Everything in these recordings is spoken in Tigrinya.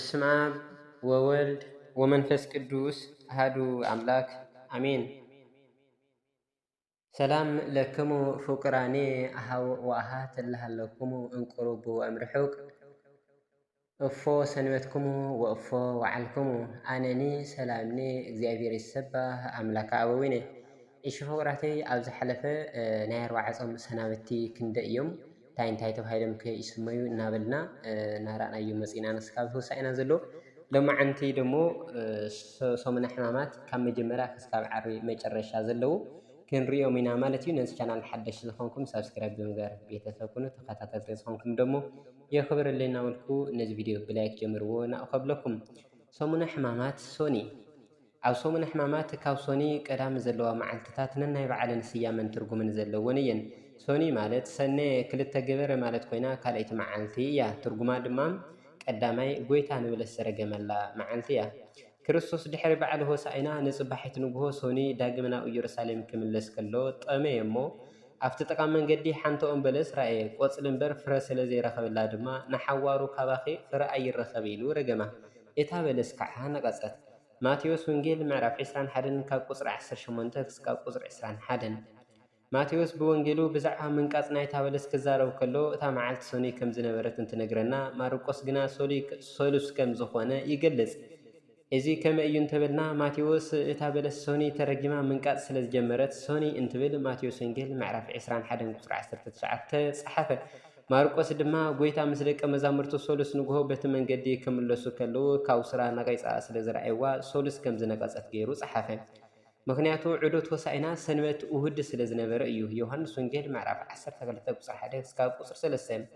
በስመ አብ ወወልድ ወመንፈስ ቅዱስ አሐዱ አምላክ አሜን። ሰላም ለክሙ ፍቁራኔ አሐው ወአሐት እልሃለክሙ እንቁርቡ እምርሑቅ እፎ ሰንበትክሙ ወእፎ ወዓልክሙ ኣነኒ ሰላምኒ እግዚአብሔር ይሰባህ ኣምላክ ኣበዊነ እሺ ፍቁራተይ ኣብ ዝሓለፈ ናይ 4 ጾም ሰናበቲ ክንደ እዮም እንታይ ተባሂሎም ከይስመዩ እናበልና ናራእናዮ መፂና ንስካብ ተወሳኢና ዘሎ ሎማዓንቲ ደሞ ሰሙነ ሕማማት ካብ መጀመርያ ክሳብ ዓርቢ መጨረሻ ዘለው ክንሪኦም ኢና ማለት እዩ። ነዚ ቻናል ሓደሽ ዝኾንኩም ሳብስክራይብ ብምግባር ቤተሰብ ኩኑ ተኸታተልቲ ዝኾንኩም ደሞ የኽብረለና ወልኩ ነዚ ቪድዮ ብላይክ ጀምርዎ ናእኸብለኩም። ሰሙነ ሕማማት ሶኒ ኣብ ሰሙነ ሕማማት ካብ ሶኒ ቀዳሚ ዘለዋ መዓልትታት ነናይ ባዕለን ስያመን ትርጉምን ዘለወን እየን። ሶኒ ማለት ሰነ ክልተ ገበረ ማለት ኮይና ካልአይቲ መዓልቲ እያ። ትርጉማ ድማ ቀዳማይ ጎይታ ንብለስ ሰረገመላ መዓልቲ እያ። ክርስቶስ ድሕሪ በዓል ሆሳዕና ንጽባሒት ንግሆ ሶኒ ዳግም ናብ ኢየሩሳሌም ክምለስ ከሎ ጠመየ እሞ ኣብቲ ጥቃ መንገዲ ሓንቲ ኦም በለስ ረአየ። ቆፅሊ እምበር ፍረ ስለ ዘይረኸበላ ድማ ንሓዋሩ ካባኺ ፍረ ኣይረኸብ ኢሉ ረገማ። እታ በለስ ከዓ ነቐፀት። ማቴዎስ ወንጌል ምዕራፍ 21 ካብ ቁፅሪ 18 ክሳብ ቁፅሪ 21። ማቴዎስ ብወንጌሉ ብዛዕባ ምንቃፅ ናይታ በለስ ክዛረብ ከሎ እታ መዓልቲ ሶኒ ከም ዝነበረት እንትነግረና፣ ማርቆስ ግና ሶሉስ ከም ዝኾነ ይገልጽ። እዚ ከመይ እዩ እንተበልና ማቴዎስ እታ በለስ ሶኒ ተረጊማ ምንቃፅ ስለ ዝጀመረት ሶኒ እንትብል ማቴዎስ ወንጌል ምዕራፍ 21 ቁፅሪ 19 ጸሓፈ። ማርቆስ ድማ ጎይታ ምስ ደቀ መዛሙርቱ ሶሉስ ንግሆ በቲ መንገዲ ክምለሱ ከለዉ ካብ ስራ ነቒፃ ስለ ዝረአይዋ ሶሉስ ከም ዝነቐፀት ገይሩ ጸሓፈ። ምክንያቱ ዑደት ሆሳዕና ሰንበት እሁድ ስለ ዝነበረ እዩ። ዮሐንስ ወንጌል ምዕራፍ 12 ቁፅሪ 1 ክሳብ ቁፅሪ 3።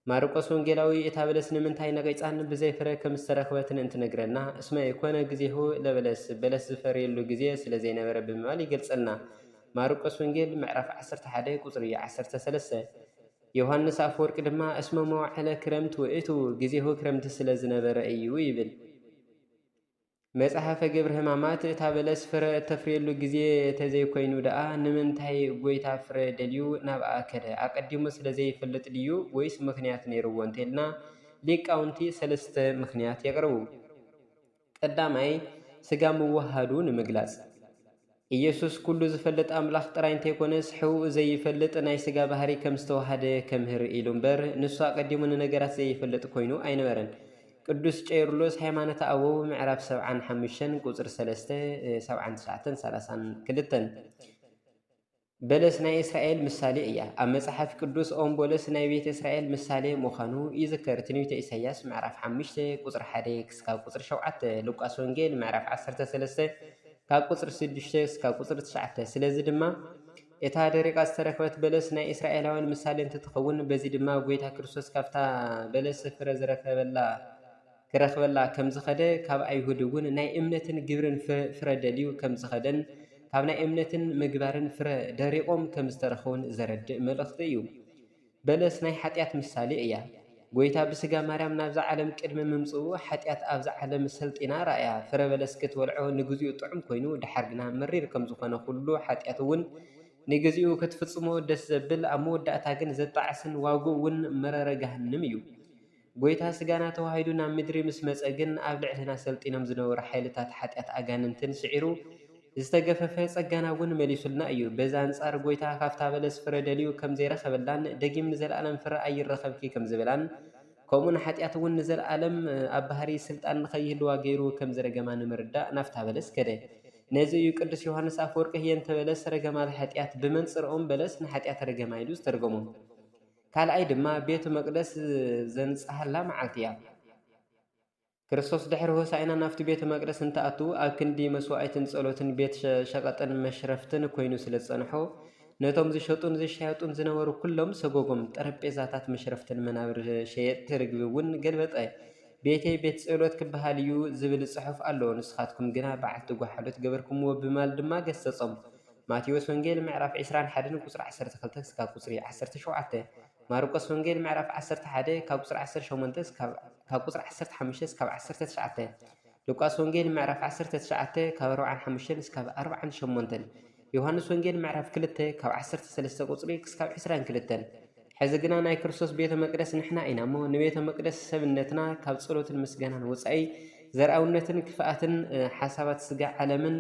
ማርቆስ ወንጌላዊ እታ በለስ ንምንታይ ነቒፃን ብዘይ ፍረ ከም ዝተረኽበትን እንትነግረና እስመ የኮነ ጊዜሁ ለበለስ በለስ ዝፈርየሉ ጊዜ ስለ ዘይነበረ ብምባል ይገልጸልና። ማርቆስ ወንጌል ምዕራፍ 11 ቁፅሪ 13። ዮሐንስ አፈወርቅ ድማ እስመ መዋዕለ ክረምቲ ውእቱ ጊዜሁ ክረምቲ ስለ ዝነበረ እዩ ይብል። መጽሓፈ ገብረ ሕማማት እታ በለስ ፍረ እተፍርየሉ ጊዜ ተዘይኮይኑ ደኣ ንምንታይ ጎይታ ፍረ ደልዩ ናብኣ ከደ ኣቀዲሙ ስለ ዘይፈልጥ ድዩ ወይስ ምክንያት ነይርዎ እንተልና ሊቃውንቲ 3 ምክንያት የቕርቡ። ቀዳማይ ስጋ ምዋሃዱ ንምግላጽ ኢየሱስ ኩሉ ዝፈልጥ ኣምላኽ ጥራይ እንተይኮነስ ሕውኡ ዘይፈልጥ ናይ ስጋ ባህሪ ከም ዝተዋሃደ ከምህር ኢሉ እምበር ንሱ ኣቀዲሙ ንነገራት ዘይፈልጥ ኮይኑ ኣይነበረን። ቅዱስ ቄርሎስ ሃይማኖተ ኣበው ምዕራፍ 75 ቁፅሪ 3 79 32። በለስ ናይ እስራኤል ምሳሌ እያ። ኣብ መጽሓፍ ቅዱስ ኦም በለስ ናይ ቤተ እስራኤል ምሳሌ ምዃኑ ይዝከር። ትንቢተ ኢሳይያስ ምዕራፍ 5 ቁፅሪ 1 ክሳብ ቁፅሪ 7። ሉቃስ ወንጌል ምዕራፍ 13 ካብ ቁፅሪ 6 ክሳብ ቁፅሪ 9። ስለዚ ድማ እታ ደሪቃ ዝተረከበት በለስ ናይ እስራኤላውያን ምሳሌ እንትትኸውን በዚ ድማ ጎይታ ክርስቶስ ካብታ በለስ ፍረ ክረኽበላ ከም ዝኸደ ካብ ኣይሁድ እውን ናይ እምነትን ግብርን ፍረ ደልዩ ከም ዝኸደን ካብ ናይ እምነትን ምግባርን ፍረ ደሪቆም ከም ዝተረኸቡን ዘረድእ መልእኽቲ እዩ። በለስ ናይ ሓጢአት ምሳሌ እያ። ጎይታ ብስጋ ማርያም ናብዛ ዓለም ቅድሚ ምምፅኡ ሓጢአት ኣብዛ ዓለም ሰልጢና ራእያ ፍረ በለስ ክትበልዖ ንግዚኡ ጥዑም ኮይኑ ድሓር ግና መሪር ከም ዝኾነ ኩሉ ሓጢአት እውን ንግዚኡ ክትፍጽሞ ደስ ዘብል ኣብ መወዳእታ ግን ዘጣዕስን ዋግኡ እውን መረረ ገሃንም እዩ። ጎይታ ስጋና ተዋሂዱ ናብ ምድሪ ምስ መፀ ግን ኣብ ልዕልና ሰልጢኖም ዝነበሩ ሓይልታት ሓጢአት ኣጋንንትን ስዒሩ ዝተገፈፈ ጸጋና እውን መሊሱልና እዩ። በዛ አንጻር ጎይታ ካብታ በለስ ፍረ ደልዩ ከም ዘይረኸበላን ደጊም ንዘለኣለም ፍረ ኣይረኸብኪ ከም ዝብላን ከምኡን ሓጢአት እውን ንዘለኣለም ኣብ ባህሪ ስልጣን ንኸይህልዋ ገይሩ ከም ዝረገማ ንምርዳእ ናፍታ በለስ ከደ። ነዚ እዩ ቅዱስ ዮሐንስ አፈወርቅ ህየንተ በለስ ረገማ ለሓጢአት ብመንጽርኦም በለስ ንሓጢአት ረገማ ኢሉ ዝተርገሙ። ካልኣይ ድማ ቤተ መቅደስ ዘንጻሕላ መዓልቲ እያ። ክርስቶስ ድሕሪ ሆሳዕና ናፍቲ ቤተ መቅደስ እንትኣቱ ኣብ ክንዲ መስዋዕትን ጸሎትን ቤት ሸቐጥን መሽረፍትን ኮይኑ ስለ ዝጸንሖ ነቶም ዝሸጡን ዝሻየጡን ዝነበሩ ኩሎም ሰጎጎም ጠረጴዛታት መሽረፍትን መናብር ሸየጥቲ ርግቢ እውን ገልበጠ። ቤተይ ቤት ጸሎት ክበሃል እዩ ዝብል ጽሑፍ ኣሎ። ንስኻትኩም ግና በዓልቲ ጓሓሎት ገበርኩምዎ ብማል ድማ ገሰጾም። ማቴዎስ ወንጌል ምዕራፍ 21 ቁፅሪ 12 ክሳብ ቁፅሪ 17። ማርቆስ ወንጌል ምዕራፍ 11 ካብ ቁፅሪ 18 ካብ ቁፅሪ 15 እስካብ 19። ሉቃስ ወንጌል ምዕራፍ 19 ካብ 45 እስካብ 48። ዮሐንስ ወንጌል ምዕራፍ 2 ካብ 13 ቁፅሪ እስካብ 22። حزقنا ناي كرسوس بيت مقدس نحنا إنا مو نبيت مقدس سبنتنا كاب صلوة المسجنا وصعي زرعونتن كفاءتن حسابات سجع على من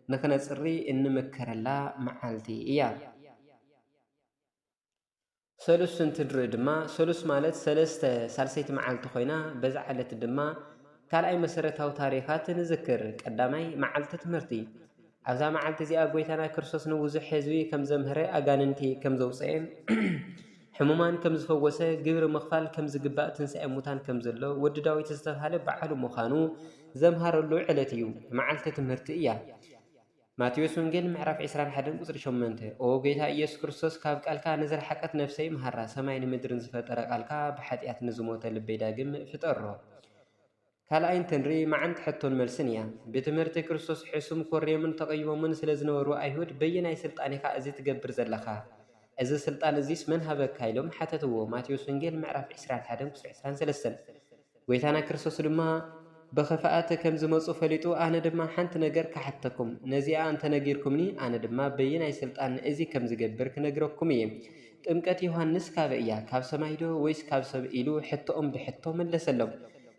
نخنا سري إن مكر الله معالتي إياه سلس تدري دما سلس مالت سلسة سلسيت معالت خوينا بزعلت دما كال أي مسيرة تاريخات نذكر قدامي معالت تمرتي أبزا معالت زي أقويتنا كرسوس نوزح حزوي كم زمهرة أغاننتي كم زوصين حمومان كم زفوسه جبر مخفال كم زقباء تنسى موتان كم زلو ود داوي تستفهل بعلو مخانو زمهر اللو علتيو معالت تمرتي ماتيوس ونجيل معرف عسران حدن قصر شمنته او جيتا إيسوس كريستوس كاب قالكا نزل حقت نفسي مهرا سماين مدرن زفطر قالكا بحديات نزموت لبي داغم فطرو كالاين تنري معن تحتون ملسنيا بتمرت كريستوس حسوم كوريمن تقيمون سلازنورو ايهود بيناي سلطانيكا ازي تجبر زلخا از سلطان ازيس من هبك هايلوم حتتو ماتيوس ونجيل معرف عسران حدن قصر عسران سلسن ويتانا كريستوس دما بخفاءات كم زمصو فليتو أنا دما حنت نجر كحتكم نزيا أنت نجيركمني أنا دما بين أي سلطان إزي كم زجبرك نجركم يم تمكت يوحنس كابئيا كاب سمايدو ويس كاب سبئيلو حتى بحتى من لسلم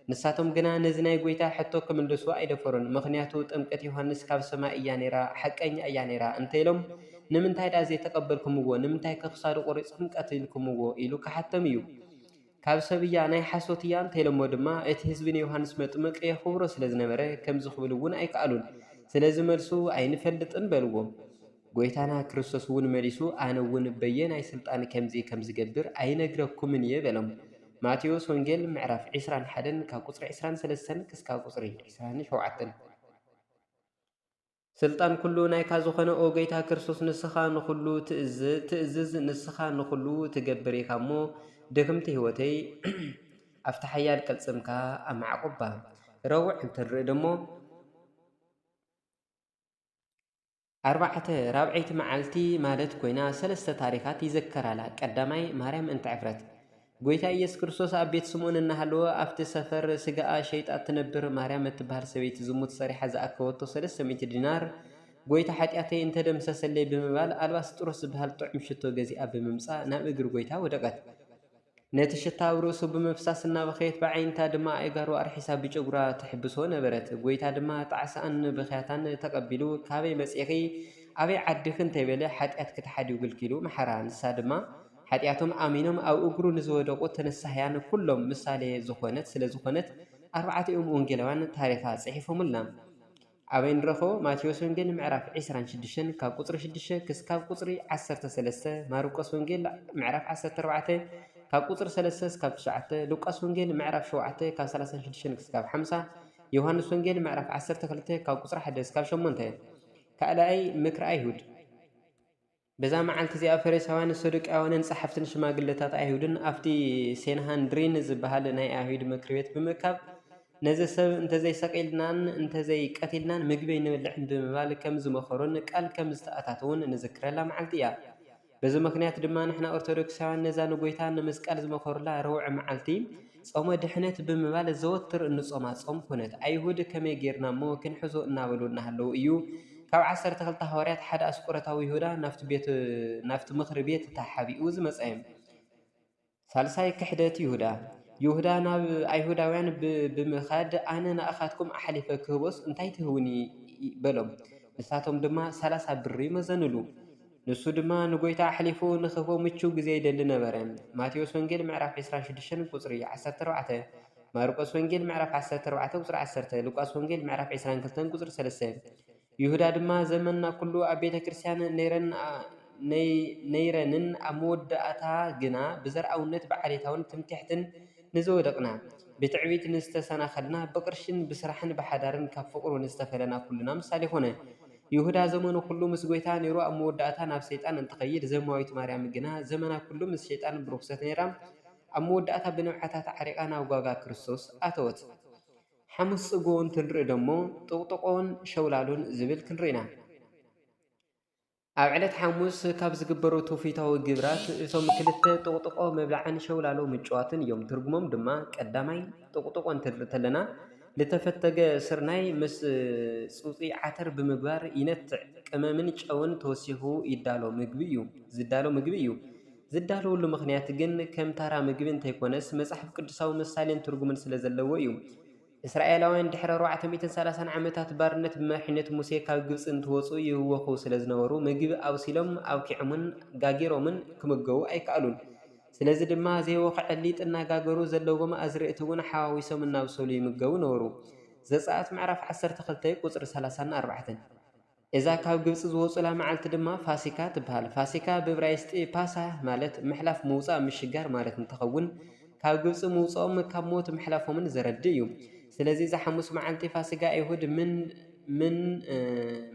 نساتهم جنا نزنا يقويتا حتى كم لسوا إذا فرن مخنياتو تمكت يوحنس كاب سمائيا نرا حق أي نرا أنت لهم نمنتاي دازي تقبلكم وو نمنتاي كخسارو قريصكم قتلكم وو إلو كحتميو كاب سبيا ناي حسوتيان تيلمو دما ات حزبين يوحنس مطمق يخبرو سلازنبره كم زخبلون ايقالون سلازي ملسو اينفلطن بلوم ጎይታና ክርስቶስ ውን መሊሱ አነ ውን በየናይ ስልጣን ከምዚ ገብር አይነግረኩምን ይበለም ማቴዎስ ወንጌል ምዕራፍ 21 ካብ ቁጽሪ 23 እስከ ቁጽሪ 27 ስልጣን ኩሉ ናይ ካዝኾነ ኦ ጎይታ ክርስቶስ ንስኻ ንኹሉ ትእዝዝ ንስኻ ንኹሉ ትገብር ኢኻሞ دكمت هوتي أفتح حيال كالسمك أم عقبة روع ترى دمو 4 رابعيت معلتي مالت كوينا 3 تاريخات يذكر على قدامي مريم انت عفرت قويتا إيس كرسوس أبيت سمون النهلو أفت سفر سجاء شيء أتنبر مريم تبهر سويت زموت صريحة زأكوتو 300 دينار قويتا حتى انت دمسس اللي بمبال ألباس ترس بهال طعم شتو جزي أب ممسا نابقر قويتا ودقت نتشتاو روسو بمفساسنا بخيت بعينتا دما ايغارو ارحساب بجغرا تحبسو نبرت غويتا دما تعسان بخياتان تقبلو كابي مسيخي ابي عدخن تبله حطيات كتحديو قلكيلو محران سادما حطياتهم امينهم او اغرو نزودقو تنسحيان كلهم مثالي زخونت سلا زخونت 4 يوم ونجلوان تاريخا صحيفهملنا ابين رخو ماتيوس ونجل معرف 26 كاب قطر 6 كسكاب قطري 13 ماركوس ونجل معرف 14 كاب قطر 3 كاب 9 لوقاس ونجل معرف 7 كاب 36 كاب 5 يوحنس ونجل معرف 12 كاب قطر 1 كاب 8 كالاي مكر ايهود بزا معلت زي افريساوان صدق اونن صحفتن شماغلتات ايهودن افتي سينهاندرين زبهال ناي ايهود مكريت بمكاب نزي سب انت زي سقيلنان انت زي قتيلنان مغبي نبلع بمبال كم زمخرون قال كم استاتاتون نذكرلا معلتيا بزو مخنيات دما نحنا ارثوذكساوان نزا نغويتا نمسقال زمخرلا روع معلتي صوم دحنت بمبال زوتر انصوما صوم كنت ايهود كمي غيرنا مو كنحزو انابلونا هلو ايو كاب 12 حواريات حدا اسقرتاو يهودا نافت مخر بيت تحبيو زمصايم ثالثاي كحدت يهودا ناب ايهوداوያን بمخاد انا ناخاتكم احلف كهبس انتي تهوني بلوم نساتهم دما 30 بري مزنلو نسو دما نغويتا احلفو نخفو مچو غزي يدل نبرن ماتيوس وانجيل معرف 26 قصري 14 ماركوس وانجيل معرف 14 قصر 10 لوقاس وانجيل معرف 22 قصر 3 يهودا دما زمننا كله ابيت كريستيان نيرنن اموداتا غنا بزرعونت بعريتاون تمتحتن نزودقنا بتعبيت نستسنا خدنا بقرشن بسرحن بحدارن كفقرو نستفلنا كلنا مثال هونه يهودا زمنو كله مسغويتا نيرو اموداتا ناف شيطان انتخيد زموايت مريم غنا زمنا كله مس شيطان بروكسات نيرام اموداتا بنوعتا تعريقانا وغاغا كريستوس اتوت حمص صغون تنري دمو طقطقون شولالون زبل كنرينا أبعلت حمص كاب زغبرو توفيتاو غبرات ثم كلته طقطقو مبلعن شولالو مچواتن يوم ترغمم دما قداماي طقطقون تلنا لتفتغ سرناي مس صوصي عتر بمغبار ينت قممن چون توسيهو يدالو مغبيو زدالو مغبيو ዝዳለወሉ ምክንያት ግን ከም ታራ ምግቢ እንተይኮነስ መጽሓፍ ቅዱሳዊ ምሳሌን ትርጉምን ስለ ዘለዎ እዩ። እስራኤላውያን ድሕሪ 430 ዓመታት ባርነት ብመሪሕነት ሙሴ ካብ ግብፂ እንትወፁ ይህወኹ ስለ ዝነበሩ ምግቢ ኣውሲሎም ኣብኪዖምን ጋጊሮምን ክምገቡ ኣይከኣሉን። ስለዚ ድማ ዘይወኽዐ ሊጥ እናጋገሩ ዘለዎም ኣዝርእቲ እውን ሓዋዊሶም እናብሰሉ ይምገቡ ነበሩ። ዘፀአት ምዕራፍ 12 ቁፅሪ 34 እዛ ካብ ግብፂ ዝወፁላ መዓልቲ ድማ ፋሲካ ትበሃል። ፋሲካ ብዕብራይስጢ ፓሳ ማለት ምሕላፍ ምውፃእ ምሽጋር ማለት እንትኸውን ካብ ግብፂ ምውፅኦም ካብ ሞት ምሕላፎምን ዘረድእ እዩ። ስለዚ እዛ ሓሙስ መዓልቲ ፋሲካ ኣይሁድ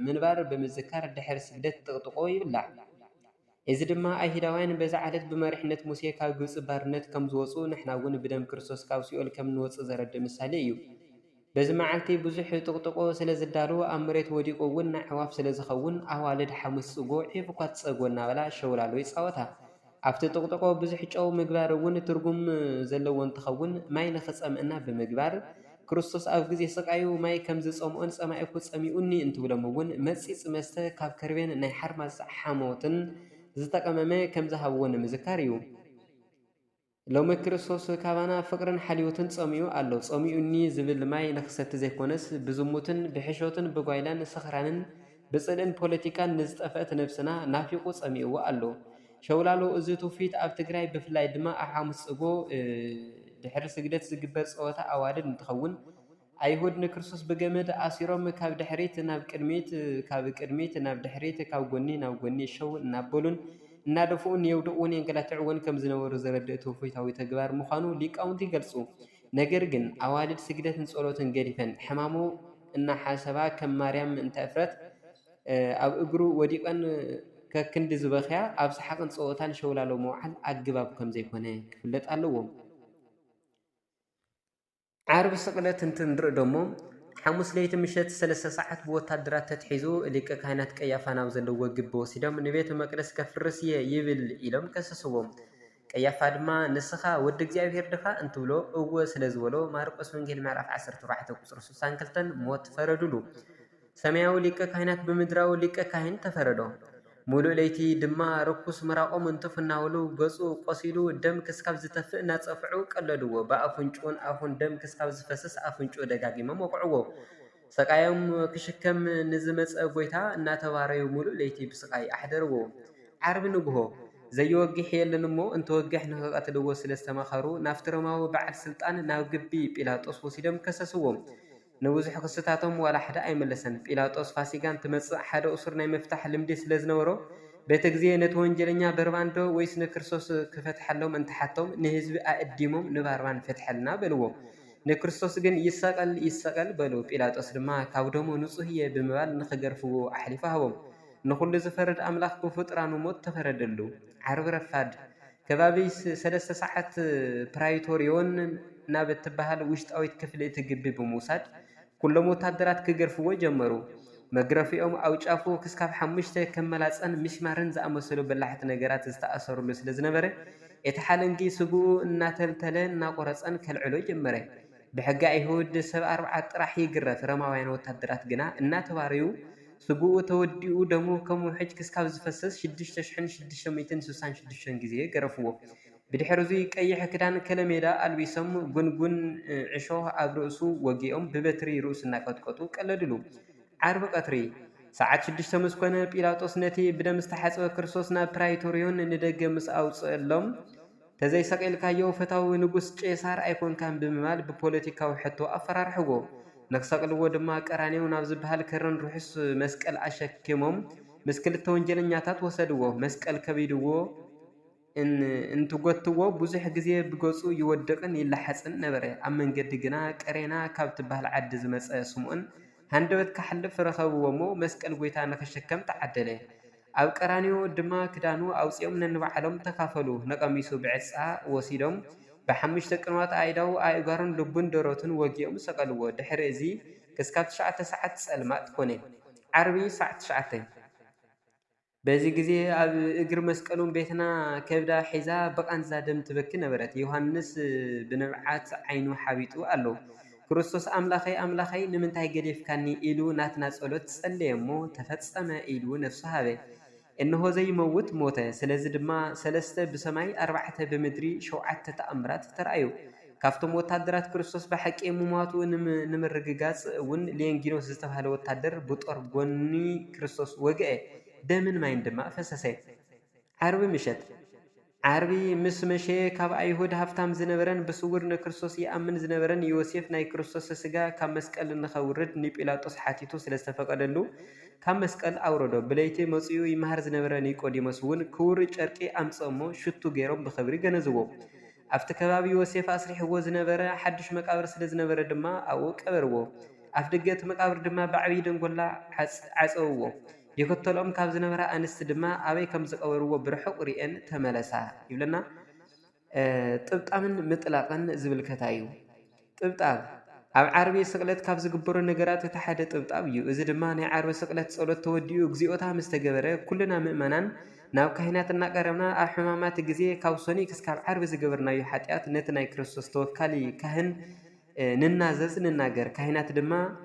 ምንባር ብምዝካር ድሕሪ ስግደት ጥቕጥቆ ይብላዕ። እዚ ድማ ኣይሁዳውያን በዛ ዓለት ብመሪሕነት ሙሴ ካብ ግብፂ ባርነት ከም ዝወፁ ንሕና እውን ብደም ክርስቶስ ካብ ሲኦል ከም ንወፅእ ዘረድእ ምሳሌ እዩ። በዚ መዓልቲ ብዙሕ ጥቕጥቆ ስለ ዝዳሉ ኣብ መሬት ወዲቑ እውን ኣዕዋፍ ስለ ዝኸውን ኣዋልድ ሓሙስ ፅጎ ዒፍ እኳ ትፀግቦ እናበላ ሸውላሎ ይፃወታ። ኣብቲ ጥቕጥቆ ብዙሕ ጨው ምግባር እውን ትርጉም ዘለዎ እንትኸውን ማይ ንኽፀምአና ብምግባር ክርስቶስ ኣብ ግዜ ስቃዩ ማይ ከም ዝፀምኦን ፀማኢኩ ፀሚኡኒ እንትብሎም እውን መፂፅ መስተ ካብ ከርቤን ናይ ሓርማዝ ሓሞትን ዝተቀመመ ከም ዝሃብዎ ንምዝካር እዩ። ሎሚ ክርስቶስ ካባና ፍቅርን ሓልዮትን ፀሚኡ ኣሎ። ፀሚኡኒ ዝብል ማይ ንክሰቲ ዘይኮነስ ብዝሙትን ብሕሾትን ብጓይላን ስኽራንን ብፅልእን ፖለቲካን ንዝጠፍአት ነብስና ናፊቁ ፀሚእዎ ኣሎ። ሸውላሎ እዚ ትውፊት ኣብ ትግራይ ብፍላይ ድማ ኣብ ሓሙስ ፅጎ ድሕሪ ስግደት ዝግበር ፀወታ ኣዋልድ እንትኸውን ኣይሁድ ንክርስቶስ ብገመድ ኣሲሮም ካብ ድሕሪት ናብ ቅድሚት ካብ ቅድሚት ናብ ድሕሪት ካብ ጎኒ ናብ ጎኒ ሸው እናበሉን እናደፍኡን የውድቕውን የንገላትዕውን ከም ዝነበሩ ዘረድእ ትውፊታዊ ተግባር ምዃኑ ሊቃውንቲ ይገልጹ። ነገር ግን ኣዋልድ ስግደትን ጸሎትን ገዲፈን ሕማሙ እናሓሰባ ከም ማርያም እንተእፍረት ኣብ እግሩ ወዲቐን ከክንዲ ዝበኽያ ኣብ ሰሓቕን ፀወታን ሸውላሎ መውዓል ኣግባብ ከም ዘይኮነ ክፍለጥ ኣለዎ። ዓርቢ ስቕለት እንትንርኢ ደሞ ሓሙስ ለይቲ ምሸት 3 ሰዓት ብወታደራት ተትሒዙ ሊቀ ካህናት ቀያፋ ናብ ዘለዎ ግቢ ወሲዶም ንቤተ መቅደስ ከፍርስ እየ ይብል ኢሎም ከሰስዎም። ቀያፋ ድማ ንስኻ ወዲ እግዚኣብሔር ድኻ እንትብሎ እወ ስለ ዝበሎ ማርቆስ ወንጌል ምዕራፍ 14 ቁፅሪ 62 ሞት ፈረዱሉ። ሰማያዊ ሊቀ ካህናት ብምድራዊ ሊቀ ካህን ተፈረዶ። ሙሉእ ለይቲ ድማ ርኩስ ምራቆም እንትፍናውሉ ገፁ ቆሲሉ ደም ክስካብ ዝተፍእ እናፀፍዑ ቀለድዎ። ብኣፍንጩን ኣፉን ደም ክስካብ ዝፈስስ ኣፍንጩ ደጋጊሞም ወቅዕዎ። ሰቃዮም ክሽከም ንዝመፀ ጎይታ እናተባረዩ ሙሉእ ለይቲ ብስቃይ ኣሕደርዎ። ዓርቢ ንግሆ ዘይወግሕ የለን እሞ እንተወግሕ ንክቐትልዎ ስለ ዝተመኸሩ ናብቲ ሮማዊ በዓል ስልጣን ናብ ግቢ ጲላጦስ ወሲዶም ከሰስዎም። ንብዙሕ ክስታቶም ዋላ ሓደ ኣይመለሰን። ጲላጦስ ፋሲጋ እንትመፅእ ሓደ እሱር ናይ መፍታሕ ልምዲ ስለ ዝነበሮ በቲ ግዜ ነቲ ወንጀለኛ በርባንዶ ወይስ ንክርስቶስ ክፈትሐሎም እንትሓቶም ንህዝቢ ኣእዲሞም ንባርባን ፈትሐልና በልዎ። ንክርስቶስ ግን ይሰቀል ይሰቀል በሉ። ጲላጦስ ድማ ካብ ደሞ ንጹህ እየ ብምባል ንክገርፍዎ ኣሕሊፉ ሃቦም። ንኩሉ ዝፈርድ ኣምላኽ ብፍጡራኑ ሞት ተፈረደሉ። ዓርቢ ረፋድ ከባቢ 3 ሰዓት ፕራይቶሪዮን ናብ እትበሃል ውሽጣዊት ክፍሊ እቲ ግቢ ብምውሳድ ኩሎም ወታደራት ክገርፍዎ ጀመሩ። መግረፊኦም ኣብ ጫፉ ክስካብ 5 ከም መላፀን ሚስማርን ዝኣመሰሉ በላሕቲ ነገራት ዝተኣሰሩሉ ስለ ዝነበረ እቲ ሓለንጊ ስግኡ እናተልተለ እናቆረፀን ከልዕሎ ጀመረ። ብሕጊ ኣይሁድ ሰብ 40 ጥራሕ ይግረፍ፣ ሮማውያን ወታደራት ግና እናተባረዩ ስግኡ ተወዲኡ ደሙ ከም ውሕጅ ክስካብ ዝፈሰስ 6666 ግዜ ገረፍዎ። ብድሕሪ እዚ ቀይሕ ክዳን ከለሜዳ ኣልቢሶም ጉንጉን ዕሾህ ኣብ ርእሱ ወጊኦም ብበትሪ ርእሱ እናቀጥቀጡ ቀለድሉ። ዓርቢ ቀትሪ ሰዓት 6 ምስ ኮነ ጲላጦስ ነቲ ብደም ዝተሓፀበ ክርስቶስ ናብ ፕራይቶሪዮን ንደገ ምስ ኣውፅአሎም ተዘይሰቂልካዮ ፈታዊ ንጉስ ቄሳር ኣይኮንካን ብምባል ብፖለቲካዊ ሕቶ ኣፈራርሕዎ። ንክሰቅልዎ ድማ ቀራንዮ ናብ ዝበሃል ከረን ርሑስ መስቀል ኣሸኪሞም ምስ ክልተ ወንጀለኛታት ወሰድዎ። መስቀል ከቢድዎ እንትጎትዎ ብዙሕ ግዜ ብገፁ ይወድቅን ይላሓፅን ነበረ። ኣብ መንገዲ ግና ቀሬና ካብ ትበሃል ዓዲ ዝመፀ ስምዖን ሃንደበት ካሕልፍ ረኸብዎ እሞ መስቀል ጎይታ ንክሸከም ተዓደለ። ኣብ ቀራንዮ ድማ ክዳኑ ኣውፂኦም ነንባዕሎም ተካፈሉ። ነቐሚሱ ብዕፃ ወሲዶም ብ5 ቅንዋት ኣእዳው ኣእጋሩን ልቡን ደረቱን ወጊኦም ሰቀልዎ። ድሕሪ እዚ ክስካብ 9 ሰዓት ፀልማት ኮነ። ዓርቢ ሰዓት 9 በዚ ግዜ ኣብ እግሪ መስቀሉን ቤትና ከብዳ ሒዛ በቃንዛ ደም ትበኪ ነበረት። ዮሃንስ ብንብዓት ዓይኑ ሓቢጡ ኣሎ። ክርስቶስ ኣምላኸይ ኣምላኸይ ንምንታይ ገዲፍካኒ ኢሉ ናትና ጸሎት ጸለየ እሞ ተፈጸመ ኢሉ ነፍሱ ሃበ። إنه زي موت موته سلازي دما سلسته بسماي 4 بمدري 7 تأمرات ترأيو كافتم وتادرات كريستوس بحق مماتو نمرققاص ون لينجينوس زتبهاله وتادر بطور غوني كريستوس وقع دمن ما يندما فسسي عربي مشت عربي مشي كاب أيهود هفتام زنبرن بصور نكريستوس يأمن زنبرن يوسف ناي كريستوس سجا كم مسكال نخورد نيبيلاطوس حاتيتو سلستفقدلو كم مسكال أوردو بليتي مصيو يمهر زنبرن نيقوديموس ون كور چرقي أمصمو شتو غيرم بخبري ገነዝዎ أفت كباب يوسف أسرح هو زنبرة حدش مقابر سل زنبرة دما أو كبرو أفدقت مقابر دما بعيد نقولا عصوو يكتلهم كاب زنبرة أنست دما أبي كم زقورو برحق رئن تملسا يبلنا طبطا من مطلقا زبل كتايو طبطا أب عربي سقلت كاب زقبرو نقرات تحد طبطا بيو إذا دما ناي عربي سقلت صولت توديو اغزيوتا مستقبره كلنا مؤمنان ناو كهيناتنا قرمنا أحمامات جزية كاوسوني كسكاب عرب زجبرنا يحتيات نتنا كريستوس توكالي كهن ننازز نناجر كهينات دما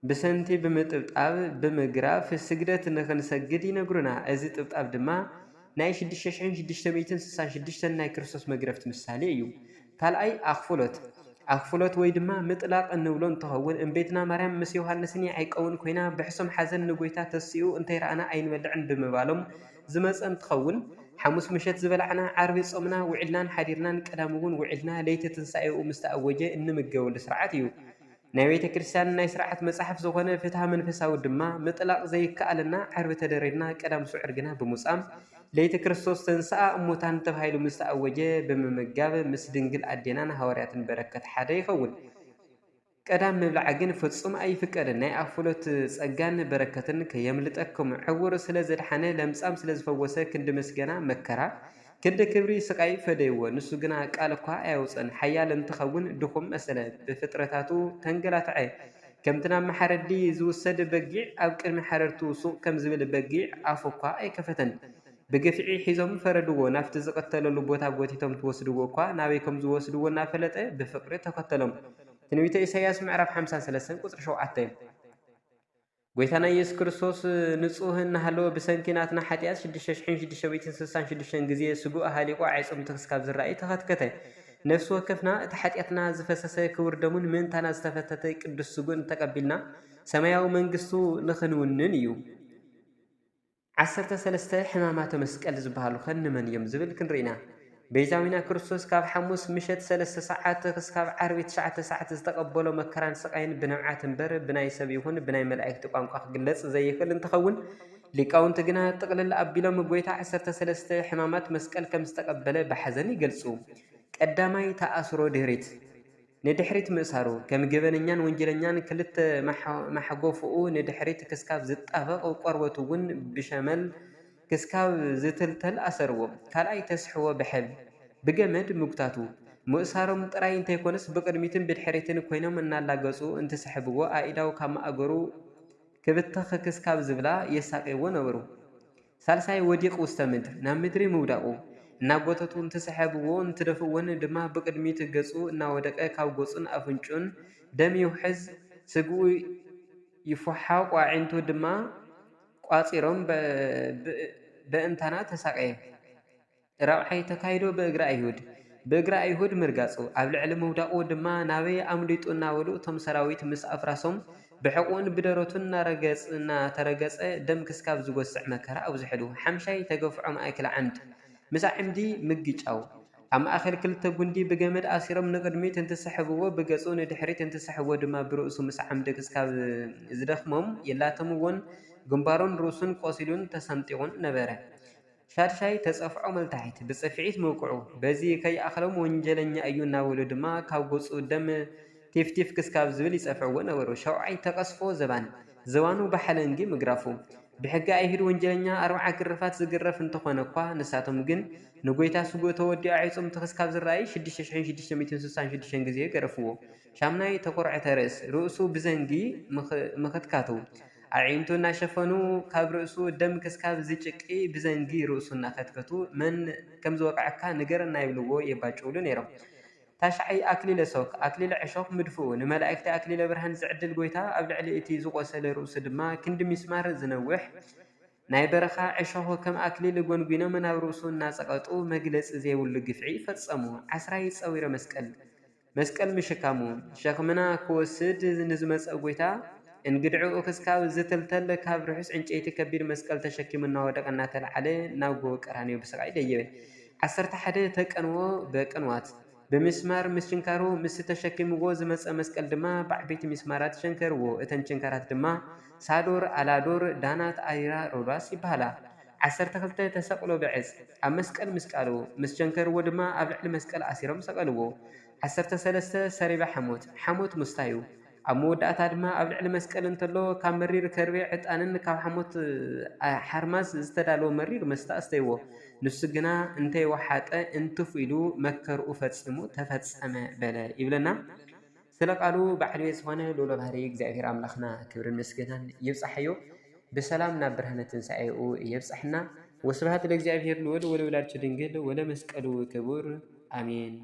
بسنتي بمتبطاب بمجراف السجدة نخن سجدي نجرنا أزيد تبطاب دما نايش دششين دشتميتن سان شدشتن ناي كريستوس مجرفت مثاليو قال أي أخفلت ويدما مطلق النولون تهون إن بيتنا مريم مسيو هالنسني عيقون كوينا بحسم حزن نقويتا تسيو انتي رأنا أين ودعن بمبالهم زمز أن تخون حموس مشت زبلعنا عربي صمنا وعلنا حديرنا كلامون وعلنا ليتة تنسعي ومستأوجة إن متجول سرعتيو نبيت كريستيان ناي سرعت مصحف زغونه فتها منفساو دما مطلق زي كألنا عربي تدرينا كلام سعرنا بمصام ليت كريستوس تنسى أموتان تبهايلو مستأوجة بممجاب مسدنجل أدينا هوريات بركة حدا يخون قدام مبلعجن فتصم أي فكرة ناي أفولت سجان بركتن كيملتكم عور سلازل حنا لمسام سلاز فوسة كند مسجنا مكرا كند كبري سقاي فديو نسوجنا قالقا أيوسن حيال انتخون دخم مثلا بفترتاتو تنقلات عي كم تنام محردي زو سد بقيع أو كلمة حررتو سوق كم زبل بقيع أفوقا أي كفتن بقفعي حيزم فردوو نافت زقتلو لبوتا بوتيتم توسدوو قا ناويكم زوسدوو نافلته بفقر تقتلهم تنويت إسياس معرف 53 قصر شوعتين قويتنا يس كريستوس نصوهن هلو بسنكيناتنا حتياس شدشين سسان غزيه سقو أهالي وعيصم تخسكاب زرائي تخاتكته نفس وكفنا تحتياتنا زفسسه كور دمون من تانا استفتته قدس سقون تقبلنا سماياو منغستو نخنونن يو 13 حمامات مسقل زبالو خن من يمزبل كنرينا بيزاوينا كريستوس كاب حموس مشت 3 ساعات كسكاب عربي 9 ساعات استقبلوا مكران سقاين بنوعات بر بناي سب يكون بناي ملائكه قانقا خغلص زي يخل انتخون ليقاونت غنا تقلل ابيلو مغويتا 13 حمامات مسقل كم استقبل بحزن يገልጹ ቀዳማይ ተአስሮ ድህሪት ንድሕሪት ምእሳሩ ከም ገበነኛን ወንጀለኛን ክልተ ማሕጎፍኡ ንድሕሪት ክስካብ ዝጣበቕ ቆርበቱውን ብሸመል كسكاو زتلتل أسرو كالاي تسحو بحب بجمد مقتاتو مؤسارم تراين تيكونس بقدميتن بدحريتن كوينم ان لاغصو انت سحبو ايداو كما اغرو كبتخ كسكاب زبلا يساقيو نورو سالساي وديق وستمد نامدري موداو نابوتتو انت سحبو انت دفون دما بقدميت غصو ان ودقه كاو غصن افنچون دميو حز سغو يفحاو قاعنتو دما قاصيرم بانتنا تساقيه راوحي تكايدو بእግራ አይሁድ مرغاصو ኣብ ልዕሊ መውዳኡ ድማ ናበይ ኣምሊጡና ወሉ ቶም ሰራዊት ምስ ኣፍራሶም ብሕቁን ብደረቱን ናረገጽና ተረገጸ ደም ክስካብ ዝጎስዕ መከራ ኣብዝሕዱ ሓምሻይ ተገፍዖም ኣይክላ ዓምድ ምስ ዓምዲ ምግጫው ኣብ ማእኸል ክልተ ጉንዲ ብገመድ ኣሲሮም ንቅድሚት እንትስሕብዎ ብገጹ ንድሕሪት እንትስሕብዎ ድማ ብርእሱ ምስ ዓምዲ ክስካብ ዝደኽሞም የላተምዎን ግንባሮን ሩሱን ቆሲሉን ተሰንጢቁን ነበረ ሻድሻይ ተጸፍዖ መልታሒት ብጽፊዒት መውቅዑ በዚ ከይኣኸሎም ወንጀለኛ እዩ እናበሉ ድማ ካብ ገጹ ደም ቲፍቲፍ ክስካብ ዝብል ይጸፍዕዎ ነበሩ ሸውዓይ ተቀስፎ ዘባኑ ባሕለንጊ ምግራፉ ብሕጊ ኣይሁድ ወንጀለኛ 40 ግርፋት ዝግረፍ እንተኾነ እኳ ንሳቶም ግን ንጎይታ ስጉ ተወዲኡ ዓይጾም ተኸስካብ ዝረኣይ 6666 ግዜ ገረፍዎ ሻምናይ ተቆርዐተ ርእስ ርእሱ ብዘንጊ ምኽትካቱ عينتو ناشفنو كاب رؤسو دم كسكاب زيچقي بزنجي رؤسو ناختكتو من كم زوقعكا نجر نايبلو يباچولو نيرو تاشعي اكليل سوك اكليل عشوق مدفو نملائكه اكليل برهان زعدل غويتا ابلعلي اتي زقوسل رؤس دما كند مسمار زنوح ናይ በረኻ ዕሾኽ ከም ኣክሊል ጎንጉኖም ናብ ርእሱ እናፀቐጡ መግለፂ ዘይብሉ ግፍዒ ፈጸሙ። 10 ፀዊረ መስቀል ምሽካሙ ሸኽምና ክወስድ ንዝመፀ ጎይታ እንግድዕኡ ክስካብ ዝተልተለ ካብ ርሑስ ዕንጨይቲ ከቢድ መስቀል ተሸኪሙ እናወደቐ እናተለዓለ ናብ ጎቦ ቀራንዮ ብስቃይ ደየበ። 11 ተቀንዎ በቅንዋት ብምስማር ምስ ችንካሩ ምስ ተሸኪምዎ ዝመፀ መስቀል ድማ ብዓበይቲ ሚስማራት ሸንከርዎ። እተን ችንካራት ድማ ሳዶር፣ አላዶር፣ ዳናት፣ አሪራ፣ ሮዳስ ይበሃላ። 12 ተሰቅሎ ብዕፅ ኣብ መስቀል ምስ ቃልዎ ምስ ቸንከርዎ ድማ ኣብ ልዕሊ መስቀል ኣሲሮም ሰቀልዎ። 13 ሰሪባ ሓሞት ሙስታዩ ኣብ መወዳእታ ድማ ኣብ ልዕሊ መስቀል እንተሎ ካብ መሪር ከርቤ ዕጣንን ካብ ሓሞት ሓርማዝ ዝተዳለወ መሪር መስተ ኣስተይዎ። ንሱ ግና እንተይወሓጠ እንትፉ ኢሉ መከርኡ ፈፂሙ ተፈፀመ በለ ይብለና። ስለ ቃሉ ባዕል ቤት ዝኾነ ልኡለ ባህሪ እግዚኣብሔር ኣምላኽና ክብርን ምስጋናን ይብፃሕዮ። ብሰላም ናብ ብርሃነ ትንሣኤኡ የብፅሕና። ወስብሐት ለእግዚአብሔር ልወልድ ወለወላዲቱ ድንግል ወለመስቀሉ ክቡር አሜን።